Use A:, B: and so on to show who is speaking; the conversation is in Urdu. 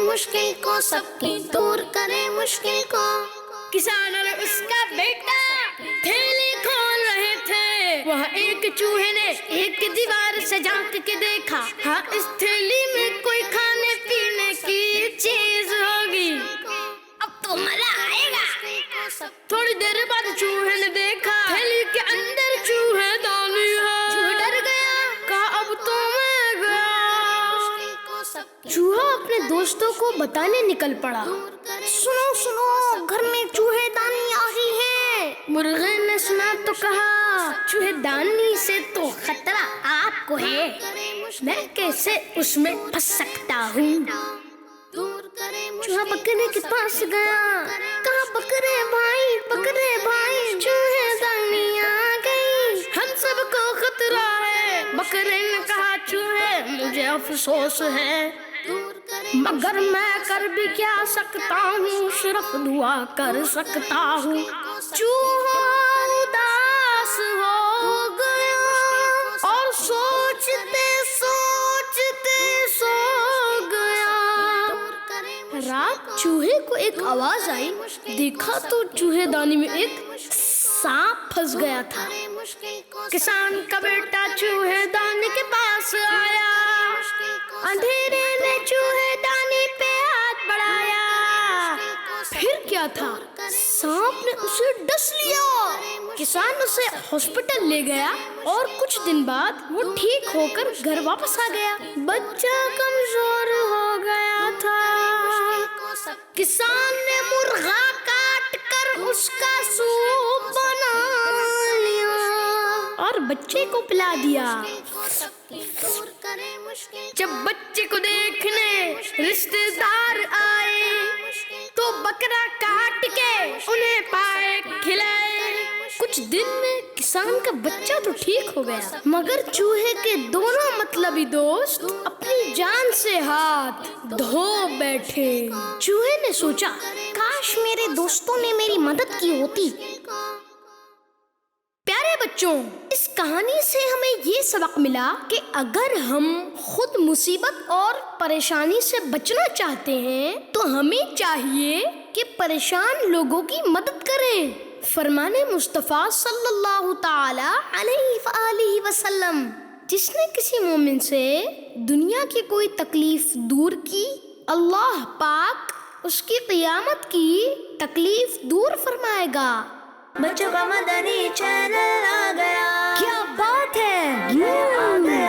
A: مشکل کو، سب کی دور کرے مشکل کو۔
B: کسان اور اس کا بیٹا تھیلی کھول رہے تھے، وہاں ایک چوہے نے ایک دیوار سے جھانک کے دیکھا، ہاں اس تھیلی میں کوئی کھانے پینے کی چیز ہوگی، اب تو مزہ آئے گا۔ تھوڑی دیر بعد چوہے نے دیکھا تھیلی کے اندر چوہے دانی ہے، چوہا ڈر گیا، کہا اب تو میں گیا۔ چوہا اپنے دوستوں کو بتانے نکل پڑا،
A: سنو سنو، گھر میں چوہے دانی آ گئی ہے۔
B: مرغے نے سنا تو کہا چوہے دانی سے تو خطرہ آپ کو ہے، میں کیسے اس میں پھنس سکتا ہوں۔ چوہا بکرے کے پاس گیا، کہا بکرے بھائی چوہے دانی آ گئی، ہم سب کو خطرہ ہے۔ بکرے نے کہا چوہے مجھے افسوس ہے، مگر میں کر بھی کیا سکتا ہوں، صرف دعا کر سکتا ہوں۔ چوہا اداس ہو گیا اور سوچتے سوچتے سو گیا۔ رات چوہے کو ایک آواز آئی، دیکھا تو چوہے دانی میں ایک سانپ پھنس گیا تھا۔ کسان کا بیٹا چوہے دانی کے پاس آیا، اندھیرے میں چوہے دانی پہ ہاتھ بڑھایا، پھر کیا تھا، سانپ نے اسے ڈس لیا۔ کسان اسے ہاسپٹل لے گیا اور کچھ دن بعد وہ ٹھیک ہو کر گھر واپس آ گیا۔ بچہ کمزور ہو گیا تھا، کسان نے مرغا کاٹ کر اس کا سوپ بنا لیا اور بچے کو پلا دیا۔ جب بچے کو دیکھنے رشتے دار آئے تو بکرا کاٹ کے انہیں پائے کھلائے۔ کچھ دن میں کسان کا بچہ تو ٹھیک ہو گیا، مگر چوہے کے دونوں مطلبی دوست اپنی جان سے ہاتھ دھو بیٹھے۔ چوہے نے سوچا
A: کاش میرے دوستوں نے میری مدد کی ہوتی۔
B: پیارے بچوں، اس کہانی سے ہمیں یہ سبق ملا کہ اگر ہم خود مصیبت اور پریشانی سے بچنا چاہتے ہیں تو ہمیں چاہیے کہ پریشان لوگوں کی مدد کریں۔ فرمان مصطفیٰ صلی اللہ تعالی علیہ وآلہ وسلم، جس نے کسی مومن سے دنیا کی کوئی تکلیف دور کی، اللہ پاک اس کی قیامت کی تکلیف دور فرمائے گا۔
A: بچوں کا مدنی چینل آ گیا،
B: کیا بات ہے!